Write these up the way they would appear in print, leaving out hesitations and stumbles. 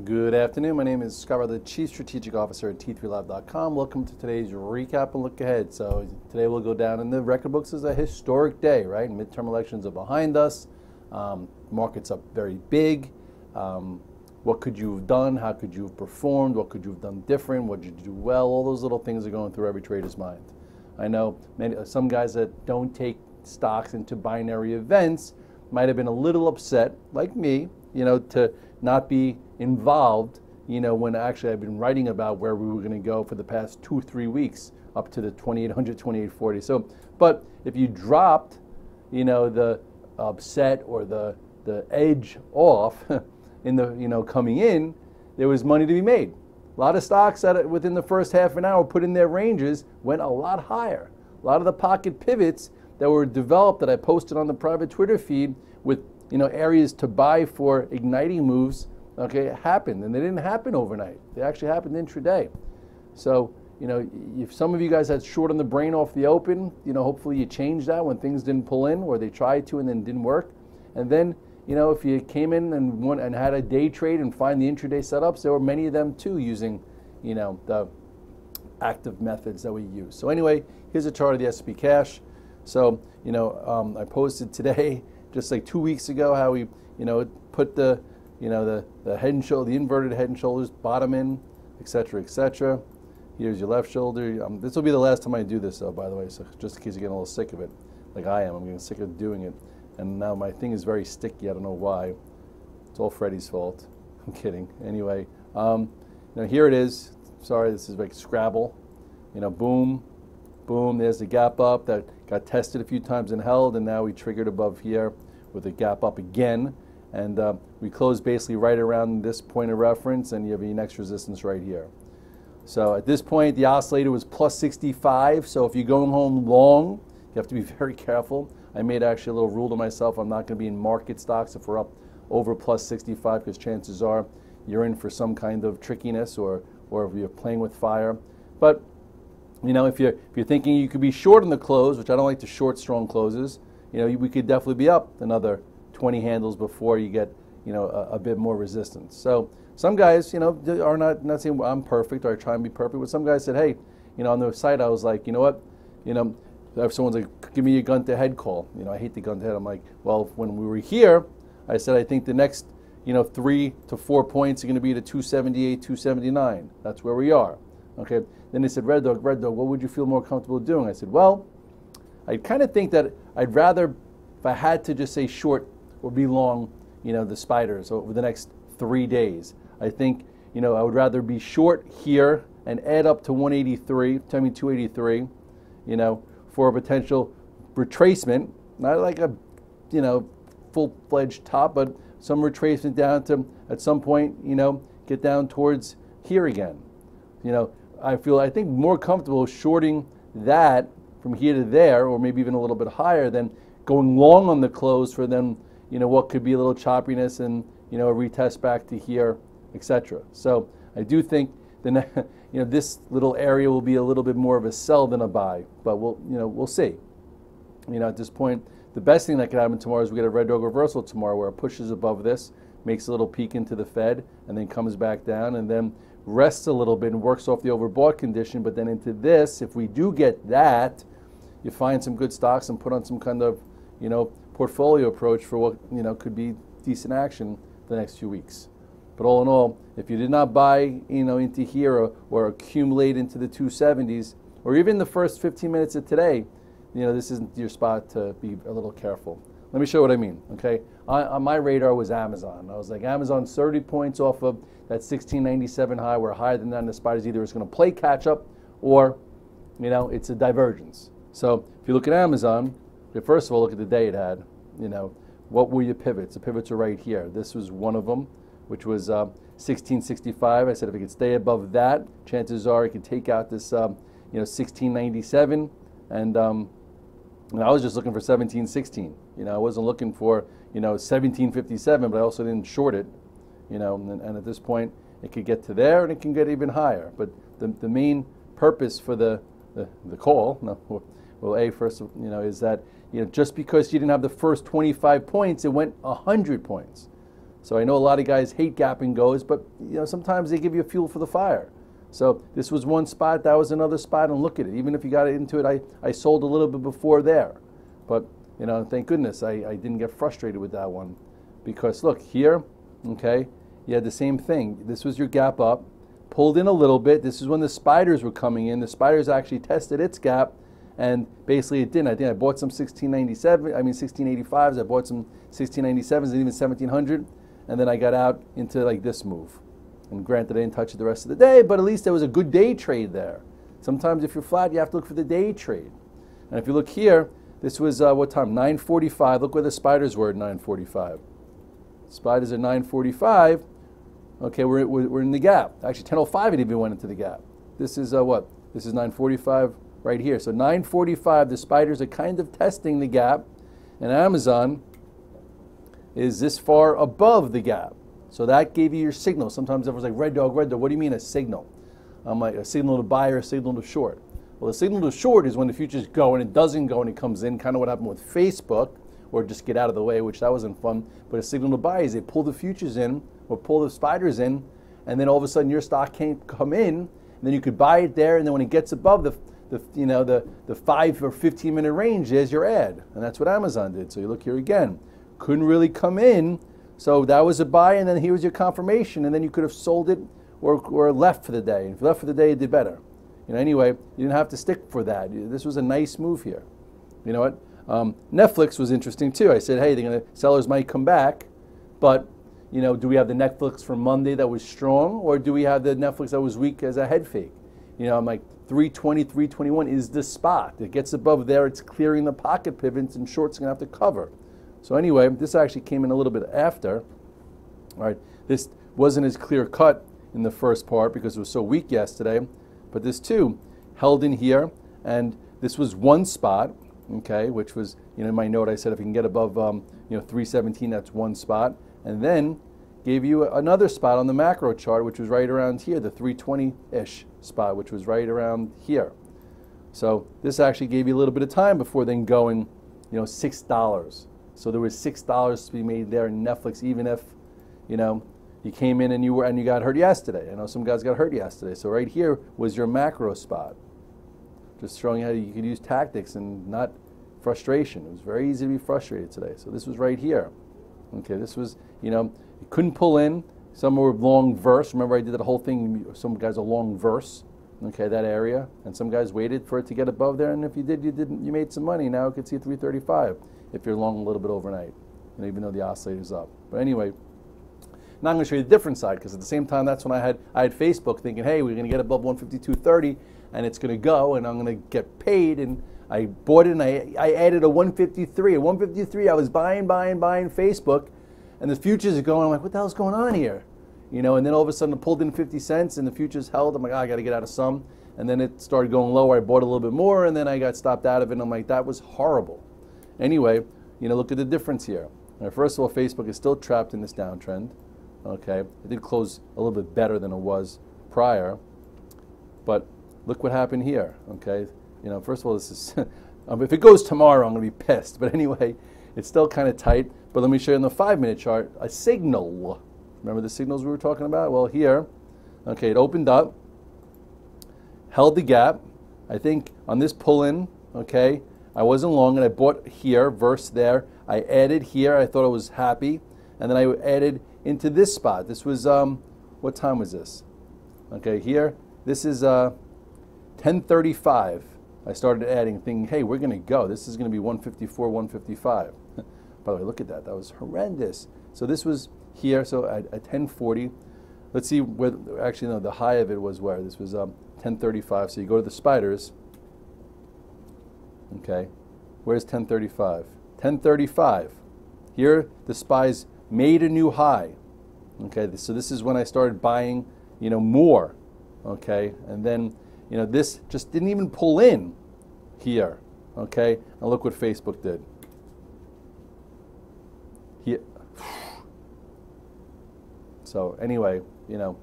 Good afternoon. My name is Scott Redler, Chief Strategic Officer at T3Live.com. Welcome to today's recap and look ahead. So today we'll go down in the record books as a historic day, right? Midterm elections are behind us. Markets up very big. What could you have done? How could you have performed? What could you have done different? What did you do well? All those little things are going through every trader's mind. I know some guys that don't take stocks into binary events might have been a little upset, like me, to not be involved, when actually I've been writing about where we were going to go for the past 2 or 3 weeks up to the 2800, 2840. So, but if you dropped, the upset or the edge off in the, coming in, there was money to be made. A lot of stocks that within the first half an hour put in their ranges went a lot higher. A lot of the pocket pivots that were developed that I posted on the private Twitter feed with areas to buy for igniting moves, okay, happened, and they didn't happen overnight. They actually happened intraday. So, if some of you guys had short on the brain off the open, hopefully you changed that when things didn't pull in, or they tried to and then didn't work. And then, if you came in and had a day trade and find the intraday setups, there were many of them too using, the active methods that we use. So anyway, here's a chart of the S&P cash. So, I posted today, just like 2 weeks ago, how we, put the head and shoulder, the inverted head and shoulders, bottom in, etc., etc. Here's your left shoulder. This will be the last time I do this, though, by the way, so just in case you're getting a little sick of it, like I am. I'm getting sick of doing it. And now my thing is very sticky. I don't know why. It's all Freddie's fault. I'm kidding. Anyway, here it is. Sorry, this is like Scrabble. Boom, boom. There's the gap up that got tested a few times and held, and now we triggered above here with a gap up again. And we closed basically right around this point of reference, and you have your next resistance right here. So at this point, the oscillator was plus 65. So if you're going home long, you have to be very careful. I made actually a little rule to myself. I'm not going to be in market stocks if we're up over plus 65, because chances are you're in for some kind of trickiness, or if you're playing with fire. But if you're thinking you could be short in the close, which I don't like to short strong closes, we could definitely be up another 20 handles before you get a bit more resistance. So some guys are not saying I'm perfect or I try and be perfect, but some guys said, hey, on the site I was like, what, if someone's like, give me a gun to head call, I hate the gun to head. I'm like, well, when we were here, I said I think the next 3 to 4 points are going to be to 278, 279. That's where we are. Okay. Then they said, Red Dog, what would you feel more comfortable doing? I said, well, I kind of think that I'd rather, if I had to just say short or be long, the spiders over the next 3 days. I think, I would rather be short here and add up to 283, for a potential retracement, not like a, full-fledged top, but some retracement down to, at some point, get down towards here again. I think more comfortable shorting that from here to there, or maybe even a little bit higher, than going long on the close for then, what could be a little choppiness and, a retest back to here, etc. So I do think this little area will be a little bit more of a sell than a buy, but we'll see. At this point, the best thing that could happen tomorrow is we get a red dog reversal tomorrow where it pushes above this, makes a little peek into the Fed, and then comes back down, and then rests a little bit and works off the overbought condition. But then into this, if we do get that, you find some good stocks and put on some kind of, portfolio approach for what, could be decent action the next few weeks. But all in all, if you did not buy, into here or accumulate into the 270s, or even the first 15 minutes of today, this isn't your spot to be a little careful. Let me show you what I mean, okay? On my radar was Amazon. I was like, Amazon's 30 points off of that 1697 high. We're higher than that, and the spot is either it's going to play catch up or, it's a divergence. So if you look at Amazon, first of all, look at the day it had. What were your pivots? The pivots are right here. This was one of them, which was 1665. I said if it could stay above that, chances are it could take out this, 1697. And I was just looking for 1716. I wasn't looking for, 1757, but I also didn't short it. And at this point, it could get to there and it can get even higher. But the main purpose for the call, first, is that, just because you didn't have the first 25 points, it went 100 points. So I know a lot of guys hate gap and goes, but sometimes they give you a fuel for the fire. So this was one spot, that was another spot, and look at it. Even if you got into it, I sold a little bit before there. But thank goodness I didn't get frustrated with that one. Because look, here, okay, you had the same thing. This was your gap up, pulled in a little bit. This is when the spiders were coming in. The spiders actually tested its gap, and basically it didn't. I think I bought some 1685s, I bought some 1697s and even 1700, and then I got out into like this move. And granted, I didn't touch it the rest of the day, but at least there was a good day trade there. Sometimes if you're flat, you have to look for the day trade. And if you look here, this was what time? 9:45. Look where the spiders were at 9:45. Spiders at 9:45. Okay, we're in the gap. Actually, 10:05 it even went into the gap. This is what? This is 9:45 right here. So 9:45, the spiders are kind of testing the gap, and Amazon is this far above the gap. So that gave you your signal. Sometimes everyone's like, red dog, what do you mean a signal? I'm like, a signal to buy or a signal to short? Well, the signal to short is when the futures go and it doesn't go and it comes in, kind of what happened with Facebook, or just get out of the way, which that wasn't fun. But a signal to buy is they pull the futures in or pull the spiders in, and then all of a sudden your stock can't come in, and then you could buy it there, and then when it gets above the 5 or 15 minute range, there's your ad. And that's what Amazon did. So you look here again. Couldn't really come in. So that was a buy, and then here was your confirmation, and then you could have sold it or left for the day. If you left for the day, you did better. Anyway, you didn't have to stick for that. This was a nice move here. You know what? Netflix was interesting too. I said, hey, sellers might come back, but do we have the Netflix from Monday that was strong, or do we have the Netflix that was weak as a head fake? I'm like 320, 321 is the spot. It gets above there, it's clearing the pocket pivots, and shorts are gonna have to cover. So anyway, this actually came in a little bit after. All right, this wasn't as clear cut in the first part because it was so weak yesterday, but this too held in here, and this was one spot, okay, which was, in my note I said if you can get above 317, that's one spot, and then gave you another spot on the macro chart, which was right around here, the 320-ish spot, which was right around here. So this actually gave you a little bit of time before then going, $6. So there was $6 to be made there in Netflix, even if, you came in and you got hurt yesterday. I know some guys got hurt yesterday. So right here was your macro spot. Just showing how you could use tactics and not frustration. It was very easy to be frustrated today. So this was right here. Okay, this was, you couldn't pull in. Some were long verse. Remember I did that whole thing, some guys are long verse. Okay, that area. And some guys waited for it to get above there, and if you did, you made some money. Now it could see 335 if you're long a little bit overnight, even though the oscillator's up. But anyway, now I'm going to show you the different side, because at the same time, that's when I had Facebook thinking, hey, we're going to get above 152.30, and it's going to go, and I'm going to get paid, and I bought it, and I added a 153. At 153, I was buying Facebook, and the futures are going, I'm like, what the hell's going on here? And then all of a sudden it pulled in 50 cents, and the futures held. I'm like, I got to get out of some. And then it started going lower. I bought a little bit more, and then I got stopped out of it, and I'm like, that was horrible. Anyway, look at the difference here. Now, first of all, Facebook is still trapped in this downtrend. Okay, it did close a little bit better than it was prior, but look what happened here. Okay, first of all, this is if it goes tomorrow, I'm going to be pissed. But anyway, it's still kind of tight. But let me show you on the 5-minute chart a signal. Remember the signals we were talking about? Well, here, okay, it opened up, held the gap. I think on this pull-in, okay, I wasn't long, and I bought here, verse there. I added here. I thought I was happy, and then I added into this spot. This was what time was this? Okay, here. This is 10:35. I started adding, thinking, hey, we're going to go. This is going to be 154, 155. By the way, look at that. That was horrendous. So this was here. So at 10:40. Let's see where. Actually, no. The high of it was where? This was 10:35. So you go to the spiders. Okay, where's 10:35? 10:35. Here, the spies made a new high. Okay, so this is when I started buying, more. Okay, and then, this just didn't even pull in here. Okay, and look what Facebook did. Here. So anyway, it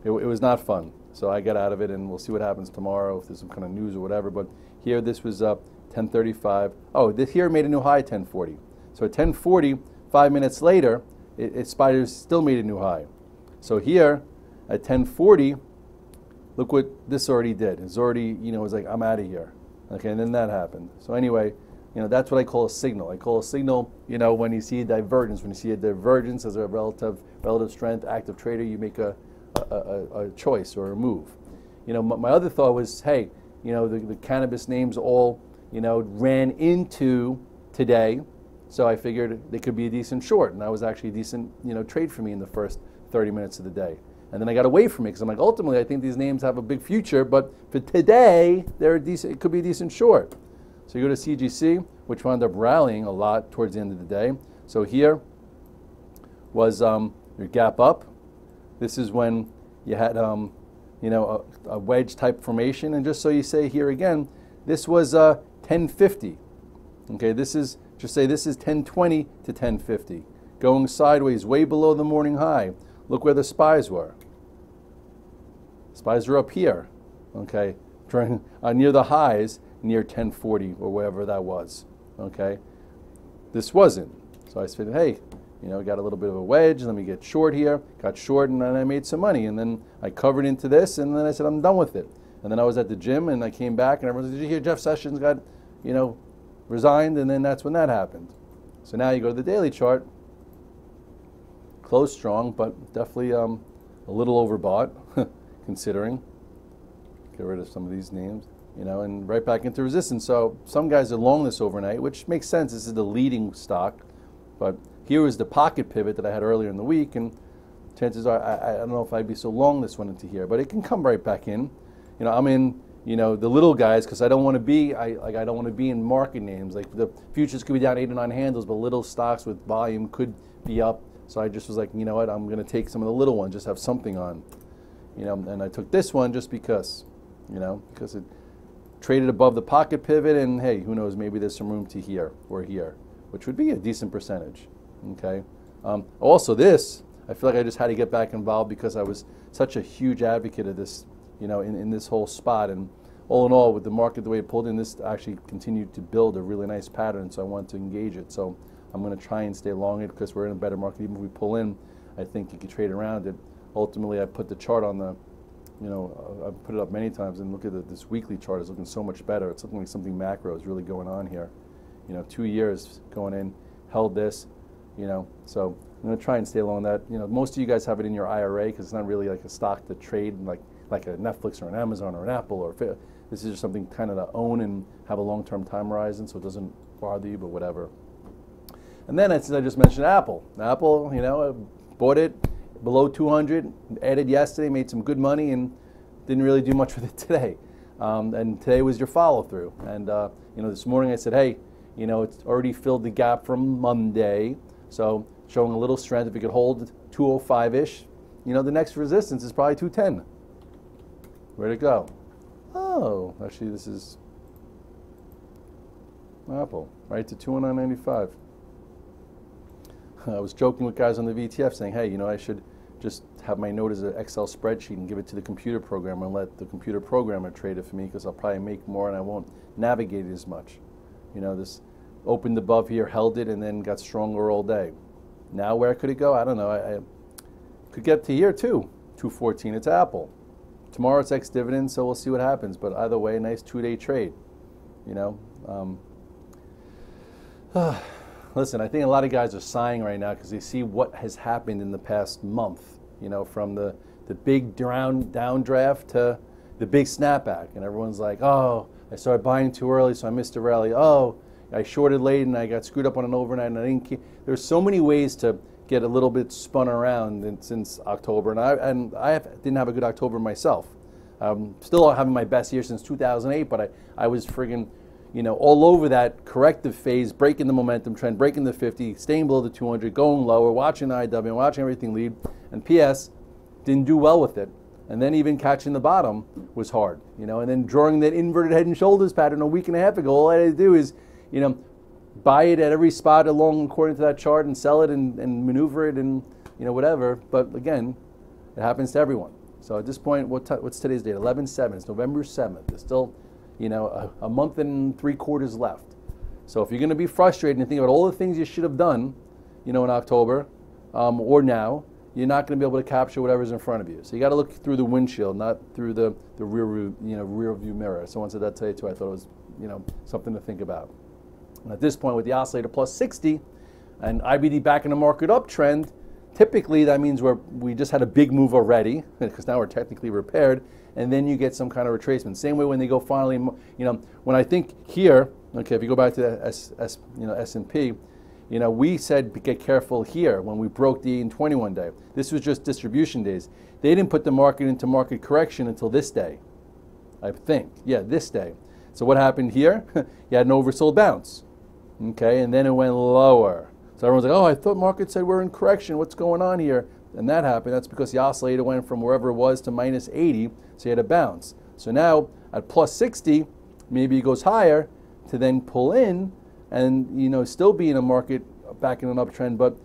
was not fun. So I got out of it, and we'll see what happens tomorrow if there's some kind of news or whatever. But here, this was 10:35. Oh, this here made a new high at 10:40. So at 10:40, 5 minutes later, Spiders still made a new high. So here at 1040, look what this already did. It's already, you know, it's like, I'm out of here. Okay, and then that happened. So anyway, you know, that's what I call a signal. I call a signal, you know, when you see a divergence. When you see a divergence as a relative strength, active trader, you make a choice or a move. You know, my other thought was, hey, you know, the cannabis names all, you know, ran into today, so I figured they could be a decent short, and that was actually a decent, you know, trade for me in the first 30 minutes of the day. And then I got away from it because I'm like, ultimately, I think these names have a big future, but for today, they're a decent. It could be a decent short. So you go to CGC, which wound up rallying a lot towards the end of the day. So here was your gap up. This is when you had, you know, a wedge type formation. And just so you say here again, this was 1050. Okay, this is, just say this is 1020 to 1050. Going sideways, way below the morning high. Look where the spies were. Spies are up here, okay, near the highs, near 1040 or wherever that was, okay. This wasn't. So I said, hey, you know, got a little bit of a wedge, let me get short here. Got short and then I made some money. And then I covered into this and then I said, I'm done with it. And then I was at the gym and I came back and everyone said, did you hear Jeff Sessions got, you know, resigned? And then that's when that happened. So now you go to the daily chart. Closed strong, but definitely a little overbought, considering. Get rid of some of these names, you know, and right back into resistance. So some guys are long this overnight, which makes sense. This is the leading stock. But here was the pocket pivot that I had earlier in the week, and chances are, I don't know if I'd be so long this one into here, but it can come right back in. You know, I'm in, you know, the little guys because I don't want to be, I don't want to be in market names. Like the futures could be down 8 or 9 handles, but little stocks with volume could be up. So I just was like, you know what, I'm going to take some of the little ones, just have something on, you know, and I took this one just because, you know, because it traded above the pocket pivot, and hey, who knows, maybe there's some room to here or here, which would be a decent percentage, okay. Also this, I feel like I just had to get back involved because I was such a huge advocate of this, you know, in this whole spot, and all in all, with the market the way it pulled in, this actually continued to build a really nice pattern, so I wanted to engage it. So I'm going to try and stay long it because we're in a better market. Even if we pull in, I think you can trade around it. Ultimately, I put the chart on the, you know, I've put it up many times, and look at this weekly chart is looking so much better. It's looking like something macro is really going on here. You know, 2 years going in, held this, you know, so I'm going to try and stay long that. You know, most of you guys have it in your IRA because it's not really like a stock to trade like a Netflix or an Amazon or an Apple or this is just something kind of to own and have a long-term time horizon so it doesn't bother you, but whatever. And then, as I just mentioned, Apple. Apple, you know, I bought it below 200, added yesterday, made some good money, and didn't really do much with it today. And today was your follow-through. And, you know, this morning I said, hey, you know, it's already filled the gap from Monday, so showing a little strength. If it could hold 205-ish, you know, the next resistance is probably 210. Where'd it go? Oh, actually, this is Apple, right to 209.95. I was joking with guys on the VTF saying, hey, you know, I should just have my note as an Excel spreadsheet and give it to the computer programmer and let the computer programmer trade it for me because I'll probably make more and I won't navigate it as much. You know, this opened above here, held it, and then got stronger all day. Now where could it go? I don't know. I could get to here too, 214. It's Apple. Tomorrow it's ex-dividend, so we'll see what happens. But either way, nice 2-day trade, you know. Listen, I think a lot of guys are sighing right now because they see what has happened in the past month, you know, from the big downdraft to the big snapback. And everyone's like, oh, I started buying too early, so I missed a rally. Oh, I shorted late and I got screwed up on an overnight and I didn't keep. There's so many ways to get a little bit spun around since October. And I didn't have a good October myself. Still having my best year since 2008, but I was friggin', you know, all over that corrective phase, breaking the momentum trend, breaking the 50, staying below the 200, going lower, watching the IW, watching everything lead. And PS, didn't do well with it. And then even catching the bottom was hard, you know. And then drawing that inverted head and shoulders pattern a week and a half ago, all I had to do is, you know, buy it at every spot along according to that chart and sell it and maneuver it and, you know, whatever. But again, it happens to everyone. So at this point, what's today's date? 11/7. It's November 7th. There's still, you know, a month and 3 quarters left. So if you're going to be frustrated and think about all the things you should have done, you know, in October, or now, you're not going to be able to capture whatever's in front of you. So you got to look through the windshield, not through the rear view mirror. Someone said that today too. I thought it was something to think about. And at this point, with the oscillator plus 60 and IBD back in the market uptrend, typically that means we just had a big move already, because now we're technically repaired, and then you get some kind of retracement. Same way when they go finally, when I think here, okay, if you go back to the S&P, we said get careful here when we broke the 18-21 day. This was just distribution days. They didn't put the market into market correction until this day, I think. Yeah, this day. So what happened here? You had an oversold bounce, okay, and then it went lower. So everyone's like, oh, I thought market said we're in correction. What's going on here? And that happened. That's because the oscillator went from wherever it was to minus 80, so you had a bounce. So now at plus 60, maybe it goes higher to then pull in and still be in a market back in an uptrend, but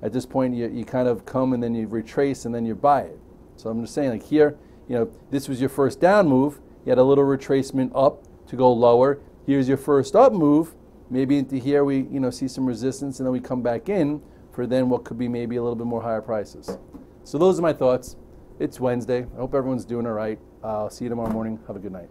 at this point you kind of come and then you retrace and then you buy it. So I'm just saying, like here, this was your first down move. You had a little retracement up to go lower. Here's your first up move. Maybe into here we see some resistance, and then we come back in for then what could be maybe a little bit more higher prices. So those are my thoughts. It's Wednesday. I hope everyone's doing all right. I'll see you tomorrow morning. Have a good night.